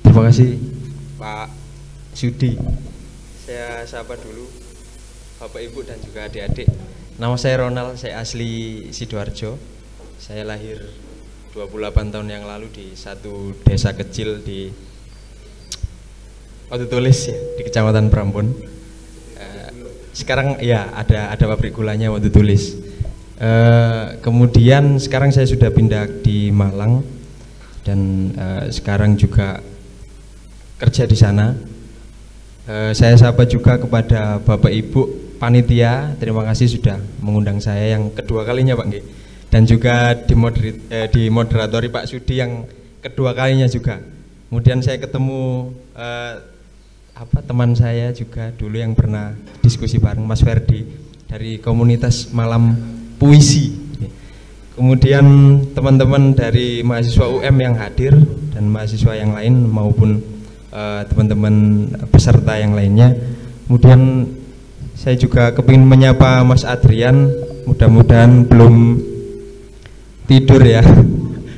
Terima kasih Pak Sudi. Saya sapa dulu Bapak Ibu dan juga adik-adik. Nama saya Ronald, saya asli Sidoarjo. Saya lahir 28 tahun yang lalu di satu desa kecil di Watutulis ya, di Kecamatan Prambon. Sekarang ya ada pabrik gulanya Watutulis. Kemudian sekarang saya sudah pindah di Malang dan sekarang juga kerja di sana. Saya sapa juga kepada Bapak Ibu panitia, terima kasih sudah mengundang saya yang kedua kalinya Pak Nggih. Dan juga dimoderatori Pak Sudi yang kedua kalinya juga. Kemudian saya ketemu teman saya juga dulu yang pernah diskusi bareng, Mas Ferdi dari komunitas malam puisi. Kemudian teman-teman dari mahasiswa UM yang hadir dan mahasiswa yang lain maupun teman-teman peserta yang lainnya. Kemudian saya juga kepingin menyapa Mas Adrian, mudah-mudahan belum tidur ya.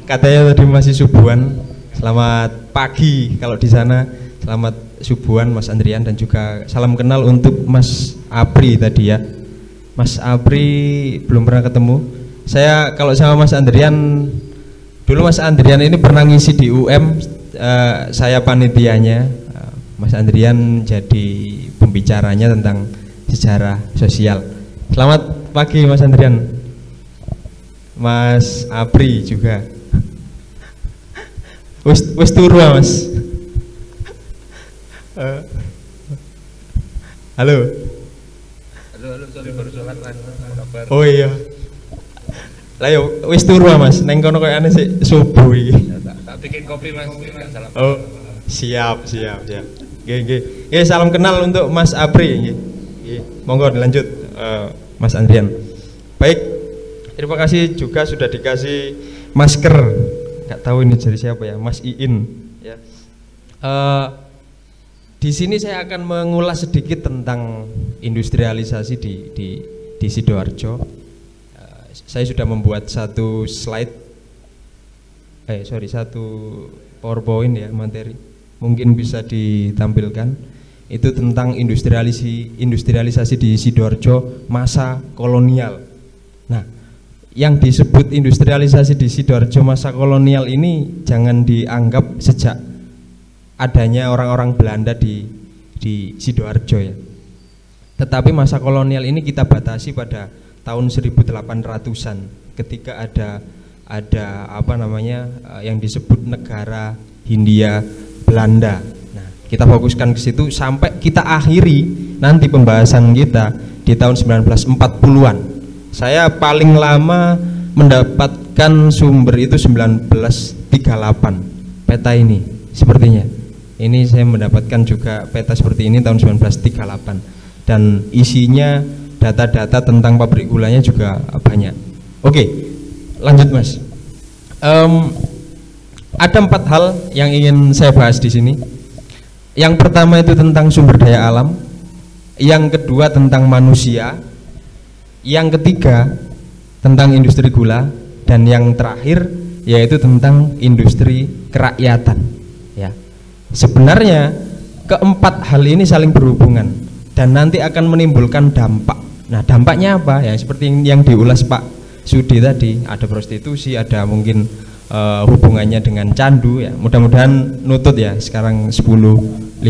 Katanya tadi masih subuhan. Selamat pagi kalau di sana. Selamat subuhan Mas Adrian, dan juga salam kenal untuk Mas Apri tadi ya. Mas Apri belum pernah ketemu. Saya kalau sama Mas Adrian, dulu Mas Adrian ini pernah ngisi di UM, saya panitianya. Mas Adrian jadi pembicaranya tentang sejarah sosial. Selamat pagi Mas Andrian. Mas Apri juga. Wis turu Mas. Halo. Halo, sorry baru sholat Mas. Kabar? Oh iya. Lah yo wis turu Mas, neng kono koyo ane sik subuh iki. Tak bikin kopi Mas. Salam. Oh, siap. Nggih. Salam kenal untuk Mas Apri nggih. Monggo dilanjut Mas Andrian. Baik, terima kasih juga sudah dikasih masker. Nggak tahu ini dari siapa ya, Mas Iin. Ya. Di sini saya akan mengulas sedikit tentang industrialisasi di Sidoarjo. Saya sudah membuat satu slide, satu PowerPoint ya materi. Mungkin bisa ditampilkan. Itu tentang industrialisasi di Sidoarjo masa kolonial. Nah, yang disebut industrialisasi di Sidoarjo masa kolonial ini jangan dianggap sejak adanya orang-orang Belanda di Sidoarjo ya. Tetapi masa kolonial ini kita batasi pada tahun 1800-an ketika ada yang disebut negara Hindia Belanda. Kita fokuskan ke situ sampai kita akhiri nanti pembahasan kita di tahun 1940-an. Saya paling lama mendapatkan sumber itu 1938 peta ini sepertinya. Ini saya mendapatkan juga peta seperti ini tahun 1938 dan isinya data-data tentang pabrik gulanya juga banyak. Oke, lanjut Mas. Ada 4 hal yang ingin saya bahas di sini. Yang pertama itu tentang sumber daya alam, yang kedua tentang manusia, yang ketiga tentang industri gula, dan yang terakhir yaitu tentang industri kerakyatan. Ya, sebenarnya keempat hal ini saling berhubungan dan nanti akan menimbulkan dampak. Nah, dampaknya apa? Ya seperti yang diulas Pak Sudi tadi, ada prostitusi, ada mungkin hubungannya dengan candu ya. Mudah-mudahan nutut ya sekarang 10.50.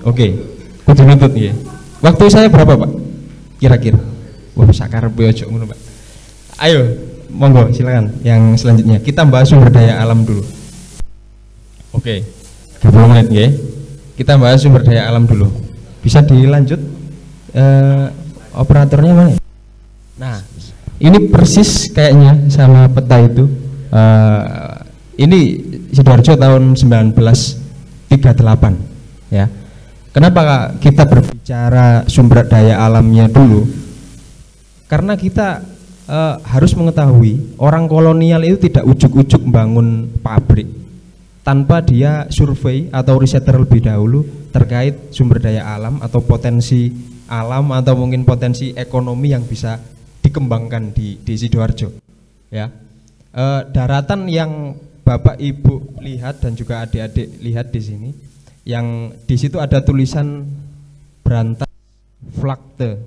Oke, kudu nutut ya. Waktu saya berapa Pak? Kira-kira. Wah, sakarep ojo ngono Pak. Ayo, monggo silakan yang selanjutnya. Kita bahas sumber daya alam dulu. Oke. 30 menit ya. Kita bahas sumber daya alam dulu. Bisa dilanjut operatornya mana? Nah, ini persis kayaknya sama peta itu. Ini Sidoarjo tahun 1938 ya. Kenapa kita berbicara sumber daya alamnya dulu? Karena kita harus mengetahui orang kolonial itu tidak ujuk-ujuk membangun pabrik tanpa dia survei atau riset terlebih dahulu terkait sumber daya alam atau potensi alam atau mungkin potensi ekonomi yang bisa dikembangkan di Sidoarjo ya. Daratan yang Bapak Ibu lihat dan juga adik-adik lihat di sini, yang di situ ada tulisan Brantas Vlakte.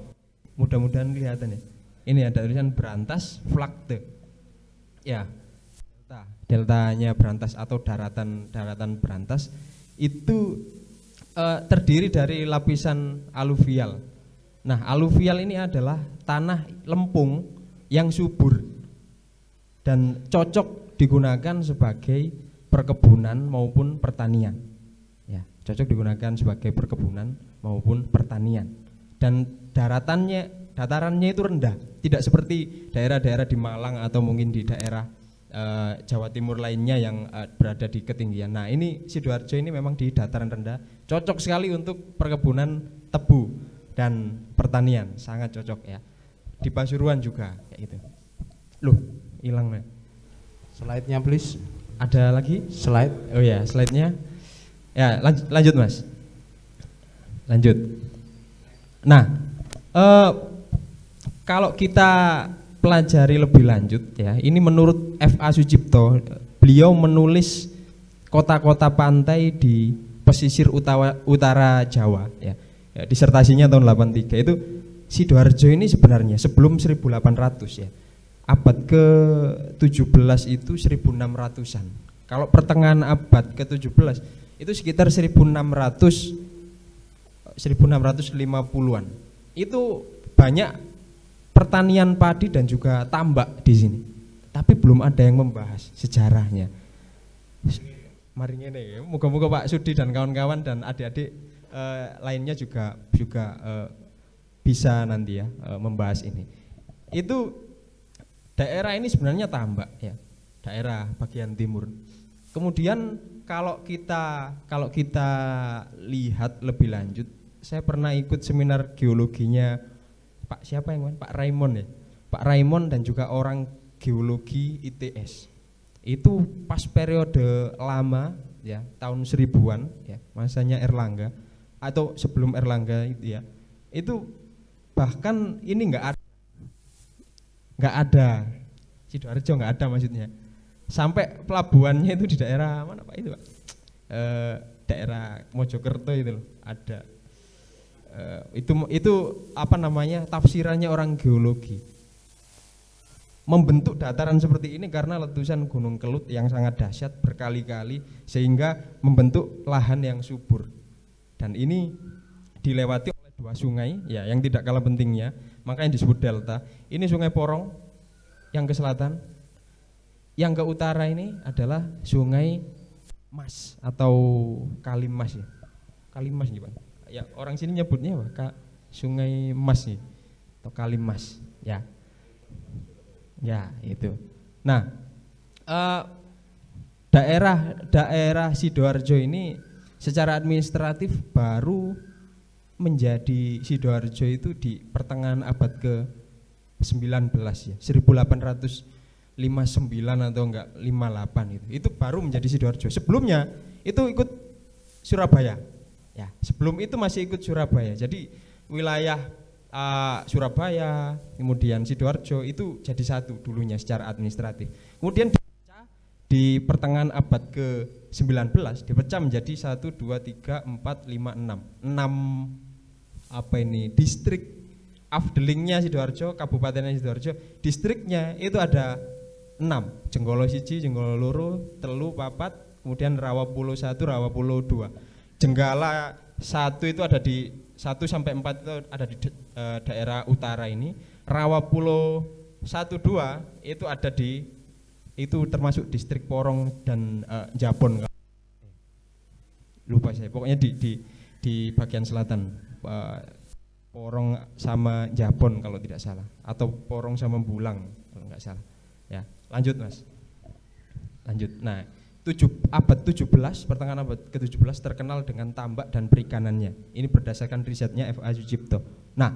Mudah-mudahan kelihatan ya. Ini ada tulisan Brantas Vlakte. Ya, deltanya Brantas atau daratan Brantas itu terdiri dari lapisan aluvial. Nah, aluvial ini adalah tanah lempung yang subur dan cocok digunakan sebagai perkebunan maupun pertanian. Ya, cocok digunakan sebagai perkebunan maupun pertanian. Dan datarannya itu rendah, tidak seperti daerah-daerah di Malang atau mungkin di daerah Jawa Timur lainnya yang berada di ketinggian. Nah, ini Sidoarjo ini memang di dataran rendah, cocok sekali untuk perkebunan tebu dan pertanian, sangat cocok ya. Di Pasuruan juga kayak gitu. Loh, hilang nih. Slide-nya please. Ada lagi? Slide. Oh ya, slide-nya. Ya, lanjut Mas. Lanjut. Nah, kalau kita pelajari lebih lanjut ya, ini menurut F.A. Sucipto, beliau menulis kota-kota pantai di pesisir utara Jawa ya. Ya, disertasinya tahun 83 itu Sidoarjo ini sebenarnya sebelum 1800 ya. Abad ke-17 itu 1600-an. Kalau pertengahan abad ke-17 itu sekitar 1650-an. Itu banyak pertanian padi dan juga tambak di sini. Tapi belum ada yang membahas sejarahnya. Mari ngene, moga-moga Pak Sudi dan kawan-kawan dan adik-adik lainnya juga bisa nanti ya membahas ini. Itu daerah ini sebenarnya tambak ya, daerah bagian timur. Kemudian kalau kita lihat lebih lanjut, saya pernah ikut seminar geologinya Pak siapa yang Pak Raymond ya, Pak Raymond dan juga orang geologi ITS. Itu pas periode lama ya, tahun 1000-an ya, masanya Erlangga atau sebelum Erlangga itu ya. Itu bahkan ini enggak ada Sidoarjo, enggak ada maksudnya. Sampai pelabuhannya itu di daerah mana Pak itu Pak? Daerah Mojokerto itu loh, ada. Itu apa namanya, tafsirannya orang geologi. Membentuk dataran seperti ini karena letusan Gunung Kelut yang sangat dahsyat berkali-kali sehingga membentuk lahan yang subur. Dan ini dilewati oleh dua sungai ya yang tidak kalah pentingnya, makanya disebut delta. Ini Sungai Porong yang ke selatan, yang ke utara ini adalah Sungai Mas atau Kalimas ya. Kalimas nih Pak. Ya orang sini nyebutnya apa? Sungai Mas nih atau Kalimas ya. Ya itu. Nah daerah Sidoarjo ini secara administratif baru menjadi Sidoarjo itu di pertengahan abad ke-19 ya, 1859 atau enggak 58 itu. Itu baru menjadi Sidoarjo. Sebelumnya itu ikut Surabaya. Ya, sebelum itu masih ikut Surabaya. Jadi wilayah Surabaya, kemudian Sidoarjo itu jadi satu dulunya secara administratif. Kemudian di pertengahan abad ke-19 dipecah menjadi 1, 2, 3, 4, 5, 6 apa ini distrik afdelingnya Sidoarjo, kabupatennya Sidoarjo. Distriknya itu ada 6, Jenggolo siji, Jenggolo loro, telu, papat, kemudian Rawapulo 1, Rawapulo 2. Jenggala 1 itu ada di 1 sampai 4 itu ada di daerah utara ini. Rawapulo 1, 2 itu ada di, itu termasuk distrik Porong dan Jabon. Lupa saya, pokoknya di bagian selatan, Porong sama Jabon kalau tidak salah, atau Porong sama Bulang kalau nggak salah. Ya, lanjut Mas. Lanjut. Nah, abad 17, pertengahan abad ke-17 terkenal dengan tambak dan perikanannya. Ini berdasarkan risetnya F.A. Sucipto. Nah,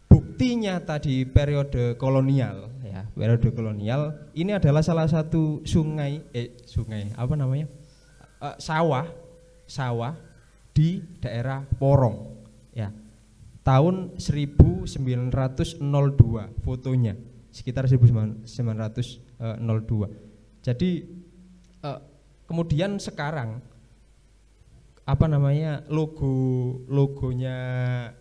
bukti nyata di periode kolonial ya, periode kolonial ini adalah salah satu sungai apa namanya? Sawah di daerah Porong ya. Tahun 1902 fotonya, sekitar 1902. Jadi kemudian sekarang apa namanya logonya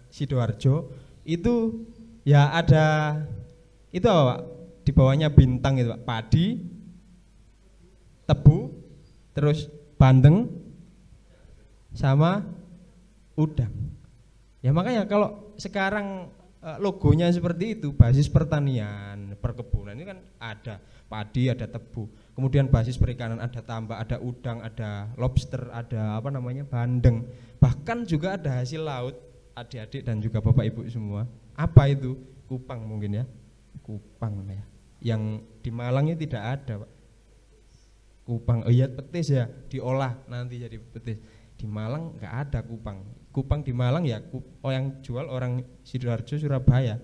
Sidoarjo itu ya ada itu apa Pak? Di bawahnya bintang itu Pak, padi, tebu, terus bandeng sama udang. Ya makanya kalau sekarang logonya seperti itu, basis pertanian, perkebunan ini kan ada padi, ada tebu. Kemudian basis perikanan ada tambak, ada udang, ada lobster, ada apa namanya bandeng. Bahkan juga ada hasil laut, adik-adik dan juga bapak ibu semua. Apa itu? Kupang mungkin ya. Kupang ya. Yang di Malangnya tidak ada Pak. Kupang, oh iya petis ya, diolah nanti jadi petis. Di Malang nggak ada kupang. Kupang di Malang ya yang jual orang Sidoarjo, Surabaya,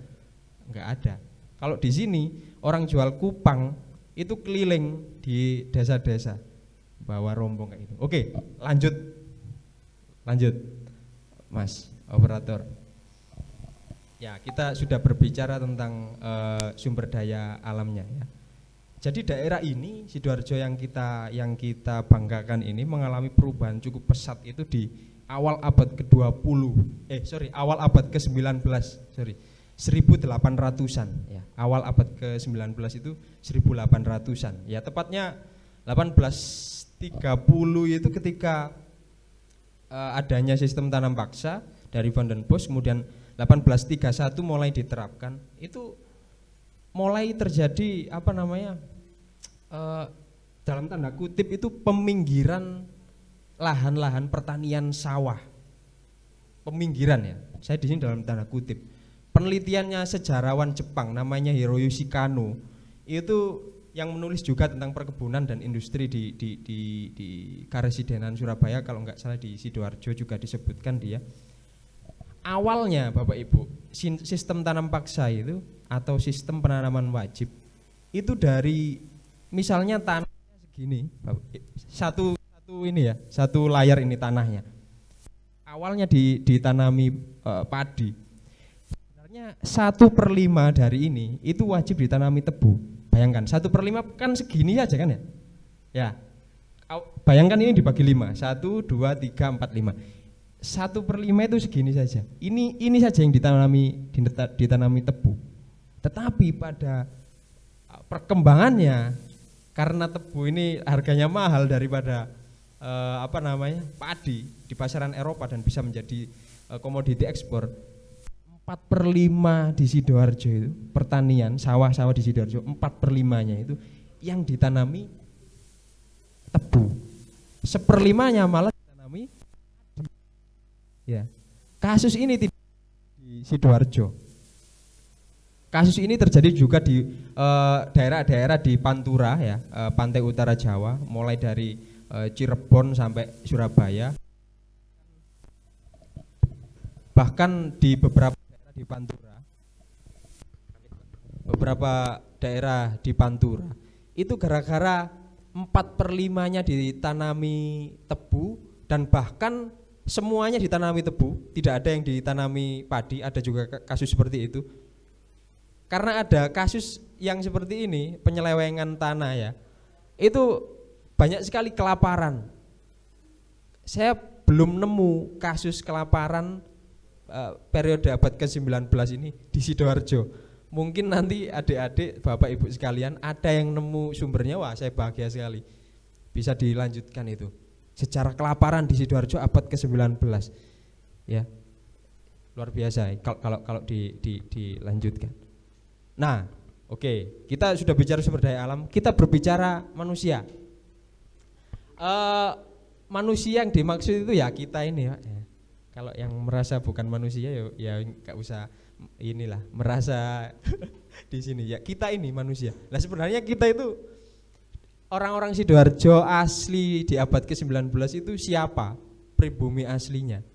nggak ada. Kalau di sini orang jual kupang itu keliling di desa-desa bawa rombong kayak gitu. Oke, lanjut Mas operator. Ya, kita sudah berbicara tentang sumber daya alamnya ya. Jadi daerah ini Sidoarjo yang kita banggakan ini mengalami perubahan cukup pesat itu di awal abad ke-20. Awal abad ke-19, 1800-an ya. Awal abad ke-19 itu 1800-an. Ya, tepatnya 1830 itu ketika adanya sistem tanam paksa dari Van den Bosch, kemudian 1831 mulai diterapkan, itu mulai terjadi apa namanya dalam tanda kutip itu peminggiran lahan-lahan pertanian sawah, peminggiran ya. Saya di sini dalam tanda kutip. Penelitiannya sejarawan Jepang namanya Hiroyoshi Kano itu yang menulis juga tentang perkebunan dan industri di Karesidenan Surabaya, kalau nggak salah di Sidoarjo juga disebutkan dia. Awalnya Bapak Ibu, sistem tanam paksa itu atau sistem penanaman wajib itu dari misalnya tanahnya segini, satu ini ya, satu layar ini tanahnya. Awalnya ditanami padi. Sebenarnya 1/5 dari ini itu wajib ditanami tebu. Bayangkan 1/5 kan segini aja kan ya? Ya. Bayangkan ini dibagi 5, 1, 2, 3, 4, 5. 1/5 itu segini saja. Ini saja yang ditanami tebu. Tetapi pada perkembangannya, karena tebu ini harganya mahal daripada padi di pasaran Eropa dan bisa menjadi komoditi ekspor, 4/5 di Sidoarjo itu pertanian sawah-sawah di Sidoarjo 4/5-nya itu yang ditanami tebu. 1/5-nya malah ditanami. Ya, kasus ini tidak di Sidoarjo. Kasus ini terjadi juga di daerah-daerah di Pantura ya, pantai utara Jawa, mulai dari Cirebon sampai Surabaya. Bahkan di beberapa daerah di Pantura, itu gara-gara 4/5-nya ditanami tebu dan bahkan semuanya ditanami tebu, tidak ada yang ditanami padi. Ada juga kasus seperti itu. Karena ada kasus yang seperti ini, penyelewengan tanah ya, itu banyak sekali kelaparan. Saya belum nemu kasus kelaparan periode abad ke-19 ini di Sidoarjo. Mungkin nanti adik-adik, bapak ibu sekalian ada yang nemu sumbernya, wah saya bahagia sekali. Bisa dilanjutkan itu. Secara kelaparan di Sidoarjo abad ke-19 ya, luar biasa kalau dilanjutkan. Nah, oke, kita sudah bicara sumber daya alam, kita berbicara manusia. Manusia yang dimaksud itu ya kita ini ya. Kalau yang merasa bukan manusia ya nggak usah inilah merasa di sini ya, kita ini manusia. Nah sebenarnya kita itu orang-orang Sidoarjo asli di abad ke-19 itu siapa? Pribumi aslinya.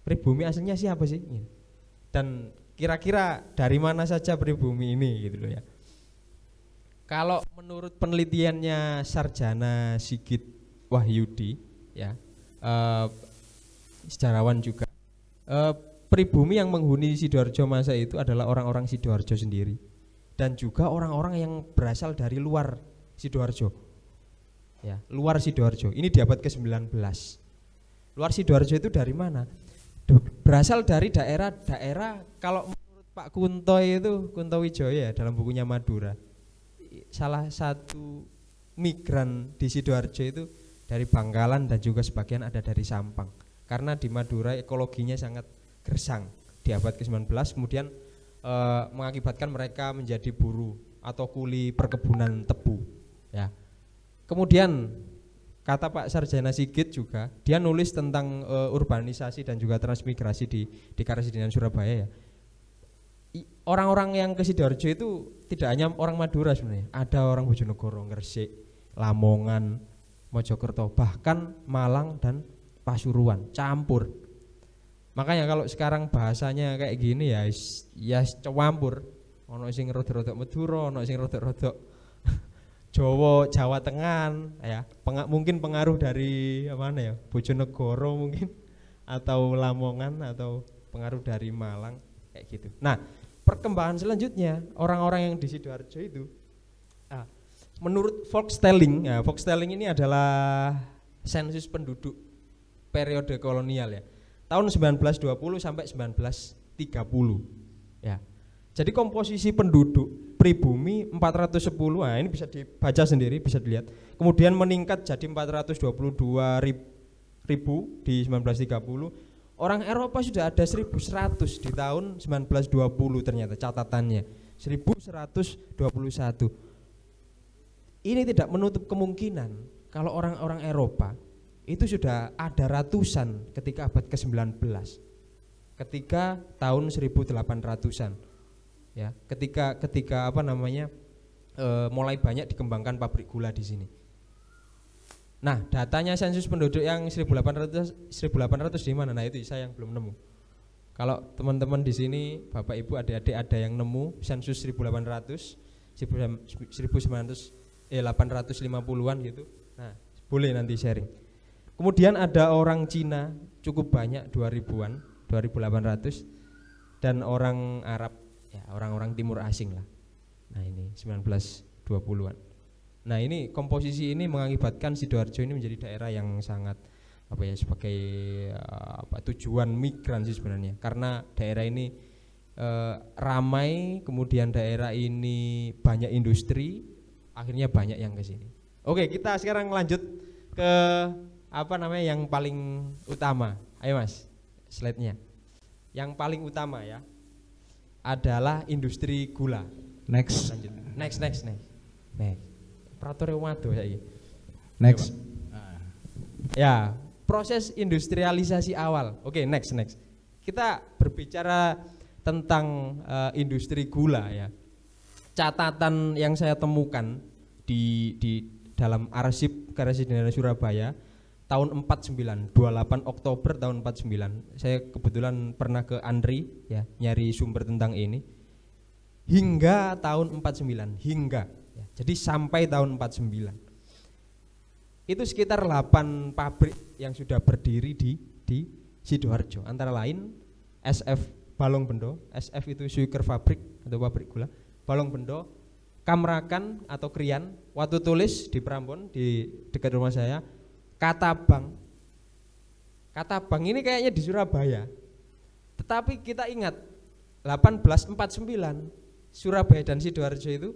Pribumi aslinya siapa sih? Dan kira-kira dari mana saja pribumi ini gitu loh ya. Kalau menurut penelitiannya Sarjana Sigit Wahyudi ya, sejarawan juga, pribumi yang menghuni Sidoarjo masa itu adalah orang-orang Sidoarjo sendiri dan juga orang-orang yang berasal dari luar Sidoarjo. ya, luar Sidoarjo. Ini di abad ke-19. Luar Sidoarjo itu dari mana? Berasal dari daerah-daerah, kalau menurut Pak Kunto itu, Kunto Wijoyo ya, dalam bukunya Madura, salah satu migran di Sidoarjo itu dari Bangkalan dan juga sebagian ada dari Sampang. Karena di Madura ekologinya sangat gersang di abad ke-19, kemudian mengakibatkan mereka menjadi buruh atau kuli perkebunan tebu. Ya. Kemudian kata Pak Sarjana Sigit juga, dia nulis tentang urbanisasi dan juga transmigrasi di Karesidenan Surabaya ya. Orang-orang yang ke Sidoarjo itu tidak hanya orang Madura sebenarnya, ada orang Bojonegoro, Gresik, Lamongan, Mojokerto, bahkan Malang dan Pasuruan, campur. Makanya kalau sekarang bahasanya kayak gini ya campur. Ono sing rodok-rodok Madura, ono sing rodok-rodok Jawa Tengah ya. Mungkin pengaruh dari mana ya? Bojonegoro mungkin, atau Lamongan, atau pengaruh dari Malang kayak gitu. Nah, perkembangan selanjutnya orang-orang yang di Sidoarjo itu menurut Volkstelling, ya, Volkstelling ini adalah sensus penduduk periode kolonial ya. Tahun 1920 sampai 1930 ya. Jadi komposisi penduduk pribumi 410, nah ini bisa dibaca sendiri, bisa dilihat. Kemudian meningkat jadi 422 ribu di 1930. Orang Eropa sudah ada 1100 di tahun 1920 ternyata catatannya. 1121. Ini tidak menutup kemungkinan kalau orang-orang Eropa itu sudah ada ratusan ketika abad ke-19. Ketika tahun 1800-an. Ya, ketika mulai banyak dikembangkan pabrik gula di sini. Nah, datanya sensus penduduk yang 1800 di mana? Nah, itu saya yang belum nemu. Kalau teman-teman di sini, Bapak Ibu, adik-adik ada yang nemu sensus 850-an gitu. Nah, boleh nanti sharing. Kemudian ada orang Cina cukup banyak 2000-an, 2800, dan orang Arab ya, orang-orang timur asing lah. Nah, ini 1920-an. Nah, ini komposisi ini mengakibatkan Sidoarjo ini menjadi daerah yang sangat sebagai tujuan migran sih sebenarnya. Karena daerah ini ramai, kemudian daerah ini banyak industri, akhirnya banyak yang ke sini. Oke, kita sekarang lanjut ke yang paling utama. Ayo Mas, slide-nya. Yang paling utama ya adalah industri gula. Next. Lanjut. Next. Peraturan waduh saiki. Next. Ya, proses industrialisasi awal. Oke, next. Kita berbicara tentang industri gula ya. Catatan yang saya temukan di dalam arsip Karesidenan Surabaya tahun 49, 28 Oktober tahun 49. Saya kebetulan pernah ke Andri ya, nyari sumber tentang ini. Hingga tahun 49, hingga ya, jadi sampai tahun 49. Itu sekitar 8 pabrik yang sudah berdiri di Sidoarjo. Antara lain SF Balong Bendo, SF itu sugar fabrik atau pabrik gula, Balong Bendo, Kamrakan atau Krian, Watu Tulis di Prambon di dekat rumah saya, Katabang ini kayaknya di Surabaya. Tetapi kita ingat 1849 Surabaya dan Sidoarjo itu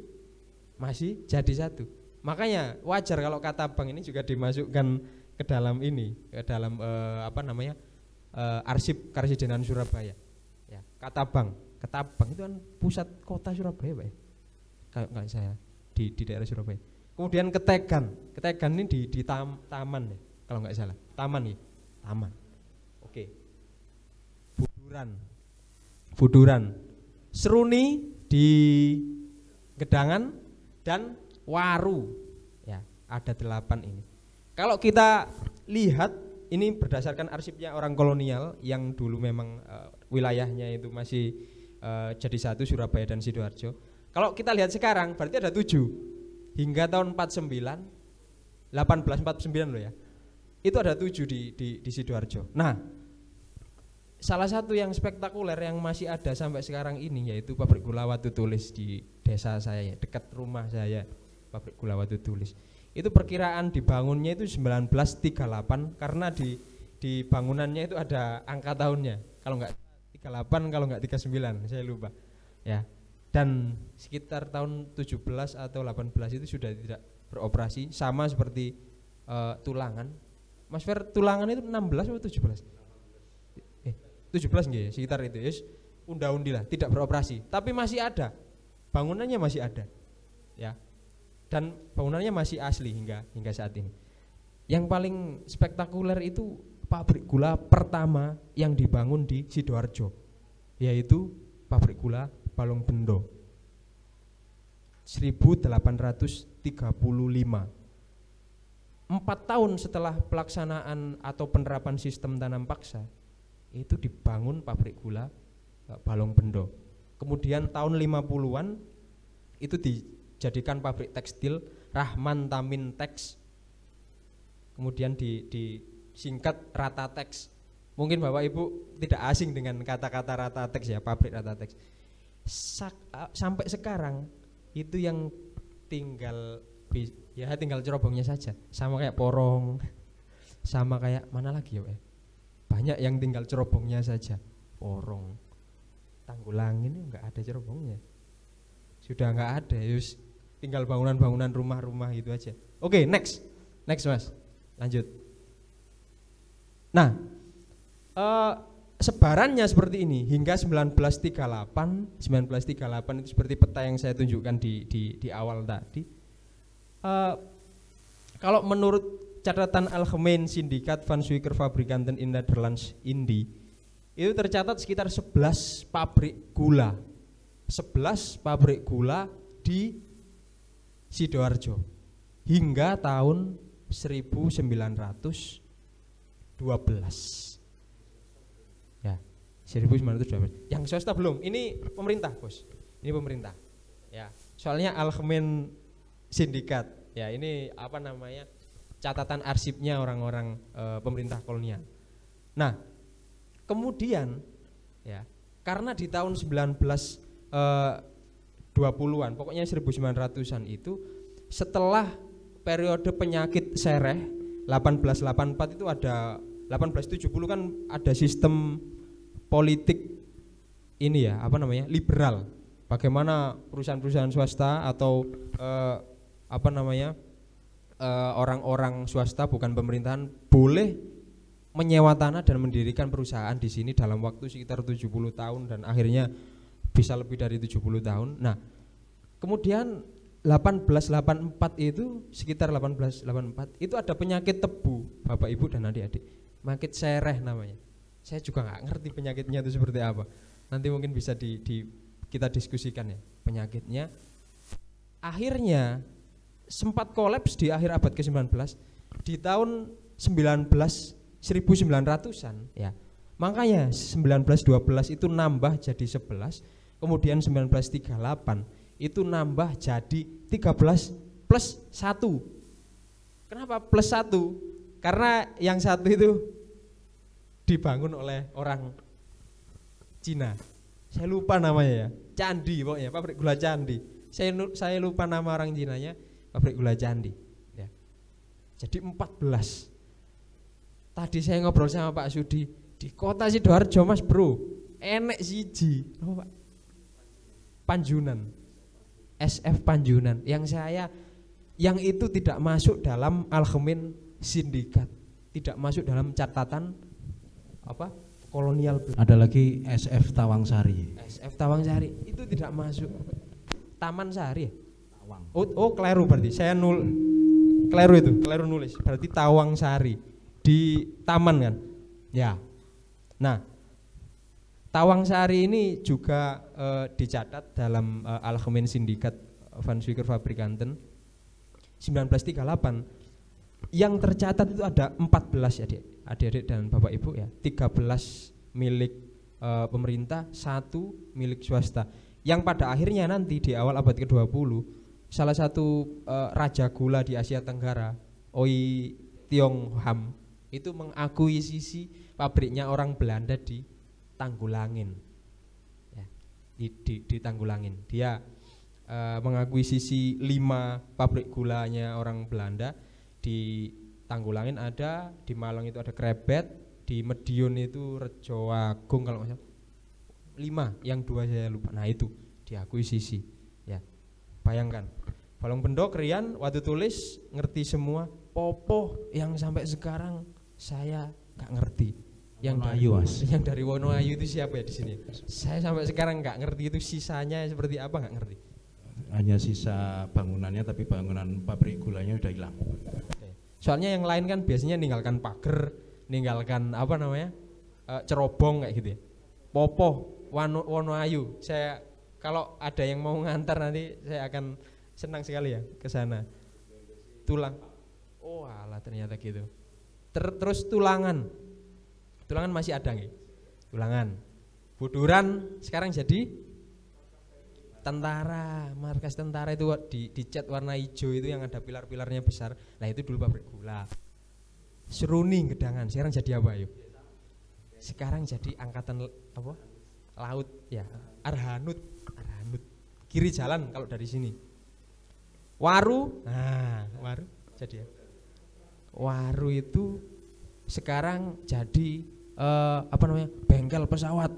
masih jadi satu. Makanya wajar kalau Katabang ini juga dimasukkan ke dalam ini, ke dalam arsip Karesidenan Surabaya. Ya, Katabang itu kan pusat kota Surabaya, Pak. Kalau saya di daerah Surabaya. Kemudian Ketegan ini di taman ya, kalau nggak salah. Taman. Oke. Buduran. Seruni di Gedangan dan Waru. Ya, ada 8 ini. Kalau kita lihat ini berdasarkan arsipnya orang kolonial yang dulu memang wilayahnya itu masih jadi satu, Surabaya dan Sidoarjo. Kalau kita lihat sekarang berarti ada 7. Hingga tahun 1849 loh ya. Itu ada 7 di Sidoarjo. Nah, salah satu yang spektakuler yang masih ada sampai sekarang ini yaitu pabrik gula Watu Tulis di desa saya, dekat rumah saya, pabrik gula Watu Tulis. Itu perkiraan dibangunnya itu 1938 karena di bangunannya itu ada angka tahunnya. Kalau enggak 38, kalau enggak 39, saya lupa. Ya. Dan sekitar tahun 17 atau 18 itu sudah tidak beroperasi, sama seperti Tulangan. Mas Fer, Tulangan itu 16 atau 17? 17 nggih, sekitar itu. Yes, unda-undi lah, tidak beroperasi, tapi masih ada. Bangunannya masih ada. Ya. Dan bangunannya masih asli hingga saat ini. Yang paling spektakuler itu pabrik gula pertama yang dibangun di Sidoarjo, yaitu pabrik gula Balong Bendo. 1835. 4 tahun setelah pelaksanaan atau penerapan sistem tanam paksa, itu dibangun pabrik gula Balong Bendo. Kemudian tahun 50-an itu dijadikan pabrik tekstil Rahman Tamin Teks. Kemudian disingkat Ratatex. Mungkin Bapak Ibu tidak asing dengan kata-kata Ratatex ya, pabrik Ratatex. Sampai sekarang itu yang tinggal cerobongnya saja. Sama kayak Porong, sama kayak mana lagi ya, banyak yang tinggal cerobongnya saja. Porong, Tanggulangin ini enggak ada cerobongnya. Sudah enggak ada, yus tinggal bangunan-bangunan rumah-rumah gitu aja. Oke, next Mas, lanjut. Nah, sebarannya seperti ini hingga 1938 itu seperti peta yang saya tunjukkan di awal tadi. Kalau menurut catatan Algemeen Syndicaat van Suiker Fabrikanten in Nederlands Indi, itu tercatat sekitar 11 pabrik gula. 11 pabrik gula di Sidoarjo hingga tahun 1912. Ya, 1912. Yang swasta belum. Ini pemerintah, Bos. Ini pemerintah. Ya, soalnya Algemeen Syndicaat. Ya, ini apa namanya? Catatan arsipnya orang-orang pemerintah kolonial. Nah, kemudian ya, karena di tahun 1920-an, pokoknya 1900-an itu setelah periode penyakit sereh 1884 itu ada 1870 kan ada sistem politik ini ya, apa namanya? Liberal. Bagaimana perusahaan-perusahaan swasta atau orang-orang swasta bukan pemerintahan boleh menyewa tanah dan mendirikan perusahaan di sini dalam waktu sekitar 70 tahun dan akhirnya bisa lebih dari 70 tahun. Nah, kemudian 1884 itu sekitar 1884 itu ada penyakit tebu, Bapak Ibu dan adik-adik. Penyakit sereh namanya. Saya juga nggak ngerti penyakitnya itu seperti apa. Nanti mungkin bisa kita diskusikan ya penyakitnya. Akhirnya sempat kolaps di akhir abad ke-19 di tahun 1900-an ya. Makanya 1912 itu nambah jadi 11, kemudian 1938 itu nambah jadi 13 plus 1. Kenapa plus 1? Karena yang satu itu dibangun oleh orang Cina. Saya lupa namanya ya. Candi pokoknya, pabrik gula Candi. Saya lupa nama orang Cinanya, pabrik gula Candi ya. Jadi 14. Tadi saya ngobrol sama Pak Sudi di kota Sidoarjo Mas Bro, enek siji Pak? Panjunan, SF Panjunan yang itu tidak masuk dalam Algemeen Syndicaat, tidak masuk dalam catatan kolonial. Ada lagi SF Tawangsari. SF Tawangsari itu tidak masuk. Taman Sari ya? Tawang. Oh keliru berarti. Keliru nulis. Berarti Tawangsari di taman kan? Ya. Nah, Tawangsari ini juga dicatat dalam Algemeen Syndicaat van Suiker Fabrikanten 1938. Yang tercatat itu ada 14 adik-adik dan Bapak Ibu ya. 13 milik pemerintah, 1 milik swasta. Yang pada akhirnya nanti di awal abad ke-20 salah satu raja gula di Asia Tenggara, Oi Tiong Ham, itu mengakuisisi pabriknya orang Belanda di Tanggulangin. Ya, di Tanggulangin. Dia mengakuisisi 5 pabrik gulanya orang Belanda. Di Tanggulangin ada, di Malang itu ada Krebet, di Medion itu Rejo Agung kalau nggak salah. 5, yang 2 saya lupa. Nah itu diakuisisi ya. Bayangkan Balong Bendo, Krian, Watu Tulis ngerti semua. Popoh yang sampai sekarang saya nggak ngerti. Yang dari Wonoayu itu siapa ya di sini? Saya sampai sekarang nggak ngerti itu sisanya seperti apa, nggak ngerti. Hanya sisa bangunannya, tapi bangunan pabrik gulanya udah hilang. Soalnya yang lain kan biasanya ninggalkan pagar, ninggalkan apa namanya cerobong kayak gitu ya. Popoh, Wonoayu. Saya kalau ada yang mau ngantar nanti saya akan senang sekali ya ke sana. Tulang. Oh alah ternyata gitu. Terus Tulangan masih ada nggih? Tulangan. Buduran sekarang jadi tentara, markas tentara itu dicat warna hijau itu yang ada pilar-pilarnya besar. Nah itu dulu pabrik gula. Seruni Gedangan sekarang jadi apa yuk? Sekarang jadi angkatan apa? Laut ya. Arhanud. Kiri jalan kalau dari sini. Waru, nah Waru jadi ya. Waru itu sekarang jadi apa namanya? Bengkel pesawat.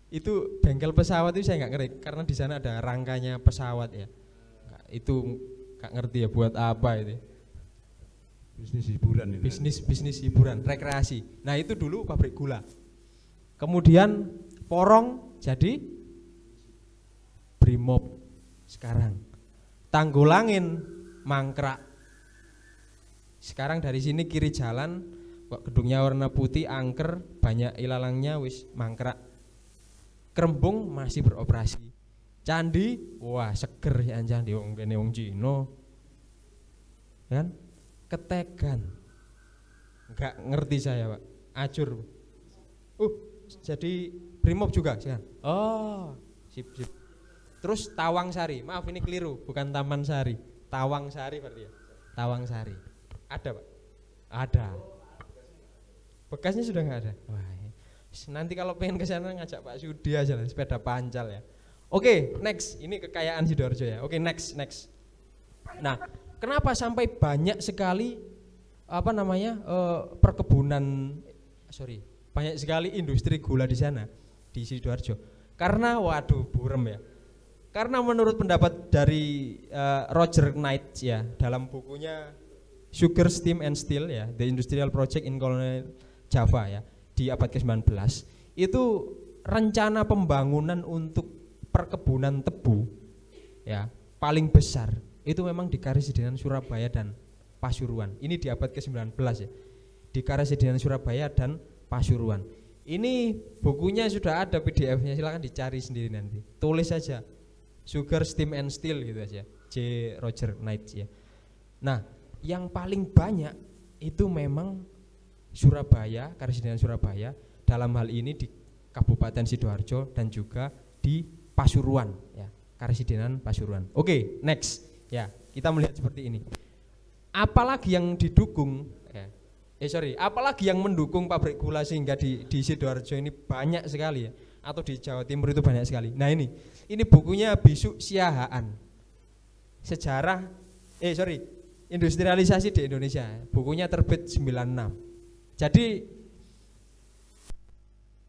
Itu bengkel pesawat itu saya nggak ngerti karena di sana ada rangkanya pesawat ya. Itu nggak ngerti ya buat apa itu. Bisnis hiburan itu. Bisnis hiburan, rekreasi. Nah itu dulu pabrik gula. Kemudian Porong jadi Brimob sekarang. Tanggulangin mangkrak. Sekarang dari sini kiri jalan, kok gedungnya warna putih, angker, banyak ilalangnya wis mangkrak. Krembung masih beroperasi. Candi, wah seger ya candi wong kene wong Cina. Kan? Ketegan. Enggak ngerti saya, Pak. Ajur. Jadi Brimob juga sekarang. Oh, sip. Terus Tawang Sari. Maaf ini keliru, bukan Taman Sari. Tawang Sari berarti ya. Tawang Sari. Ada, Pak? Ada. Bekasnya sudah enggak ada. Wah. Nanti kalau pengen ke sana ngajak Pak Sudi aja lah, sepeda pancal ya. Oke, next. Ini kekayaan Sidoarjo ya. Oke, next. Nah, kenapa sampai banyak sekali apa namanya banyak sekali industri gula di sana di Sidoarjo? Karena waduh burem ya. Karena menurut pendapat dari Roger Knight ya dalam bukunya Sugar, Steam and Steel ya, The Industrial Project in Colonial Java ya. Di abad ke-19 itu rencana pembangunan untuk perkebunan tebu ya paling besar itu memang di Karesidenan Surabaya dan Pasuruan. Ini di abad ke-19 ya. Di Karesidenan Surabaya dan Pasuruan. Ini bukunya sudah ada PDF-nya, silakan dicari sendiri nanti. Tulis saja Sugar, Steam and Steel gitu aja. J. Roger Knight ya. Nah, yang paling banyak itu memang Surabaya, Karesidenan Surabaya, dalam hal ini di Kabupaten Sidoarjo dan juga di Pasuruan ya, Karesidenan Pasuruan. Oke, next. Ya, kita melihat seperti ini. Apalagi yang didukung apalagi yang mendukung pabrik gula sehingga di Sidoarjo ini banyak sekali ya, atau di Jawa Timur itu banyak sekali. Nah, ini bukunya Bisu Siahaan. Sejarah industrialisasi di Indonesia. Bukunya terbit 96. Jadi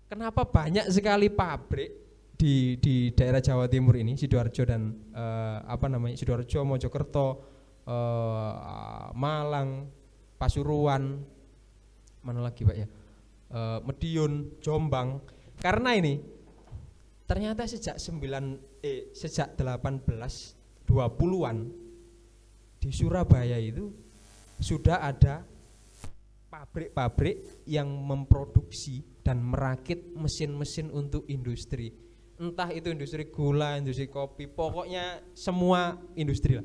kenapa banyak sekali pabrik di daerah Jawa Timur ini, Sidoarjo dan Sidoarjo, Mojokerto, Malang, Pasuruan, mana lagi Pak ya, Medion, Jombang. Karena ini ternyata sejak 1820-an di Surabaya itu sudah ada pabrik-pabrik yang memproduksi dan merakit mesin-mesin untuk industri. Entah itu industri gula, industri kopi, pokoknya semua industri lah.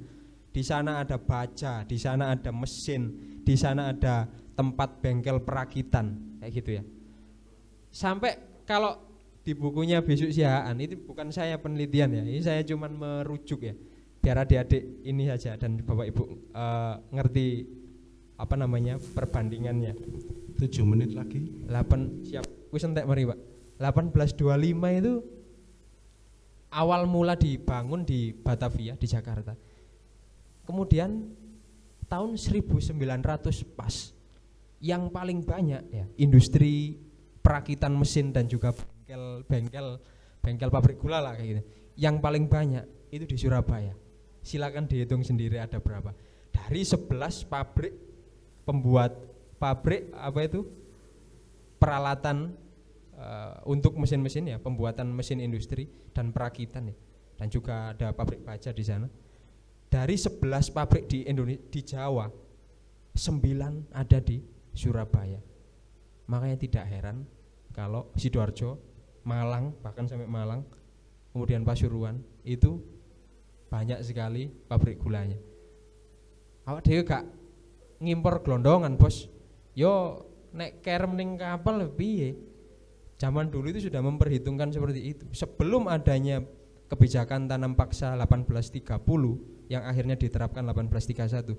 Di sana ada baja, di sana ada mesin, di sana ada tempat bengkel perakitan, kayak gitu ya. Sampai kalau di bukunya Bisu Siahaan, itu bukan saya penelitian ya, ini saya cuman merujuk ya, biar adik-adik ini saja dan Bapak Ibu ngerti apa namanya perbandingannya. 7 menit lagi. 8 siap. Wis entek mari, Pak. 1825 itu awal mula dibangun di Batavia di Jakarta. Kemudian tahun 1900 pas yang paling banyak ya industri perakitan mesin dan juga bengkel pabrik gula lah kayak gitu. Yang paling banyak itu di Surabaya. Silakan dihitung sendiri ada berapa. Dari 11 pabrik pembuat pabrik apa itu peralatan untuk mesin-mesin ya, pembuatan mesin industri dan perakitan ya. Dan juga ada pabrik baja di sana. Dari 11 pabrik di Indonesia, di Jawa, 9 ada di Surabaya. Makanya tidak heran kalau Sidoarjo, Malang, bahkan sampai Malang, kemudian Pasuruan itu banyak sekali pabrik gulanya. Awak dhewe gak ngimpor glondongan, Bos. Yo nek kerem ning kapal piye? Zaman dulu itu sudah memperhitungkan seperti itu. Sebelum adanya kebijakan tanam paksa 1830 yang akhirnya diterapkan 1831,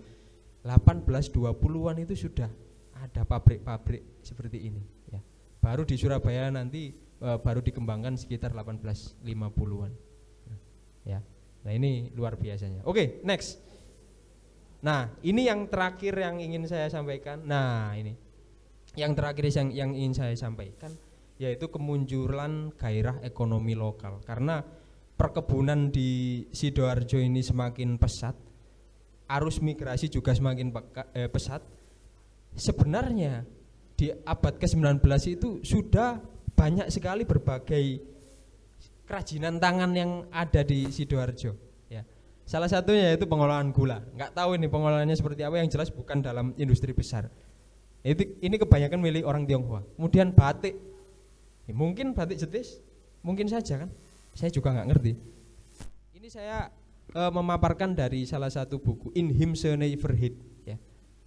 1820-an itu sudah ada pabrik-pabrik seperti ini ya. Baru di Surabaya nanti baru dikembangkan sekitar 1850-an. Ya. Nah, ini luar biasanya. Oke, next. Nah, ini yang terakhir yang ingin saya sampaikan. Nah, ini. Yang terakhir yang ingin saya sampaikan yaitu kemunculan gairah ekonomi lokal. Karena perkebunan di Sidoarjo ini semakin pesat, arus migrasi juga semakin pesat. Sebenarnya di abad ke-19 itu sudah banyak sekali berbagai kerajinan tangan yang ada di Sidoarjo ya. Salah satunya yaitu pengolahan gula. Nggak tahu ini pengolahannya seperti apa, yang jelas bukan dalam industri besar. Ini kebanyakan milik orang Tionghoa. Kemudian batik, ya mungkin batik jetis, mungkin saja kan. Saya juga nggak ngerti. Ini saya memaparkan dari salah satu buku Inheemse Nijverheid ya.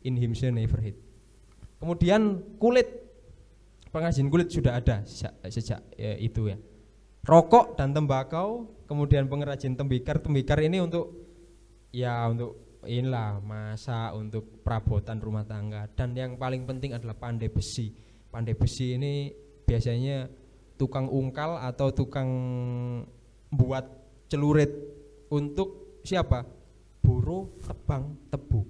Inheemse Nijverheid. Kemudian kulit, pengrajin kulit sudah ada sejak itu ya. Rokok dan tembakau, kemudian pengrajin tembikar ini untuk inilah masak, untuk perabotan rumah tangga. Dan yang paling penting adalah pandai besi. Pandai besi ini biasanya tukang ungkal atau tukang buat celurit untuk siapa? Buruh tebang tebu.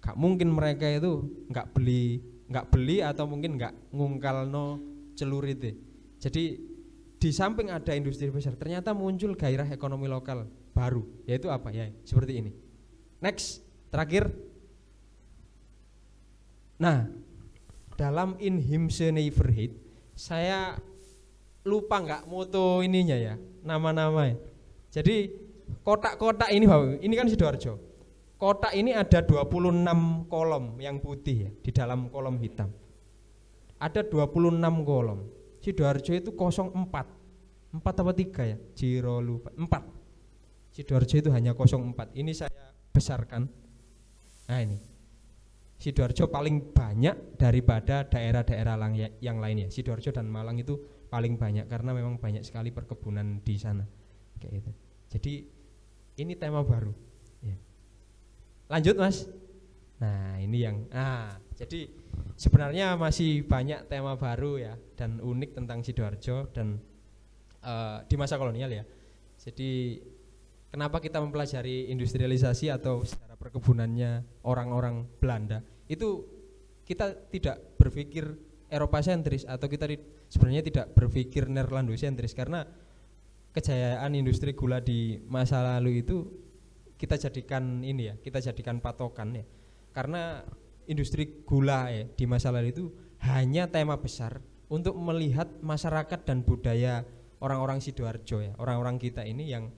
Gak mungkin mereka itu nggak beli atau mungkin nggak ngungkalno celurit. Jadi di samping ada industri besar, ternyata muncul gairah ekonomi lokal baru, yaitu apa ya? Seperti ini. Next, terakhir. Nah, dalam Inheemse Nijverheid saya lupa nggak moto ininya ya, nama-namanya. Jadi kotak-kotak ini Bapak, ini kan Sidoarjo. Kotak ini ada 26 kolom yang putih ya, di dalam kolom hitam. Ada 26 kolom. Sidoarjo itu 04. 4 apa 3 ya? Jiro lupa. 4. Sidoarjo itu hanya 04. Ini saya besarkan. Nah ini. Sidoarjo paling banyak daripada daerah-daerah yang lainnya. Sidoarjo dan Malang itu paling banyak karena memang banyak sekali perkebunan di sana. Kayak itu. Jadi ini tema baru. Ya. Lanjut Mas. Nah ini yang jadi sebenarnya masih banyak tema baru ya dan unik tentang Sidoarjo dan di masa kolonial ya. Jadi kenapa kita mempelajari industrialisasi atau secara perkebunannya orang-orang Belanda, itu kita tidak berpikir Eropa sentris atau kita sebenarnya tidak berpikir Nerlando sentris, karena kejayaan industri gula di masa lalu itu kita jadikan ini ya, kita jadikan patokan ya. Karena industri gula ya di masa lalu itu hanya tema besar untuk melihat masyarakat dan budaya orang-orang Sidoarjo ya, orang-orang kita ini yang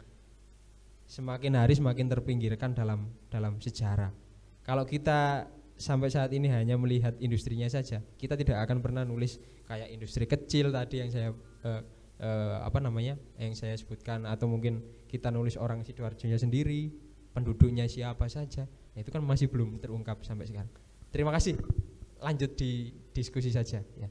semakin hari semakin terpinggirkan dalam sejarah. Kalau kita sampai saat ini hanya melihat industrinya saja, kita tidak akan pernah nulis kayak industri kecil tadi yang saya yang saya sebutkan, atau mungkin kita nulis orang Sidoarjonya sendiri, penduduknya siapa saja. Nah, itu kan masih belum terungkap sampai sekarang. Terima kasih. Lanjut di diskusi saja ya.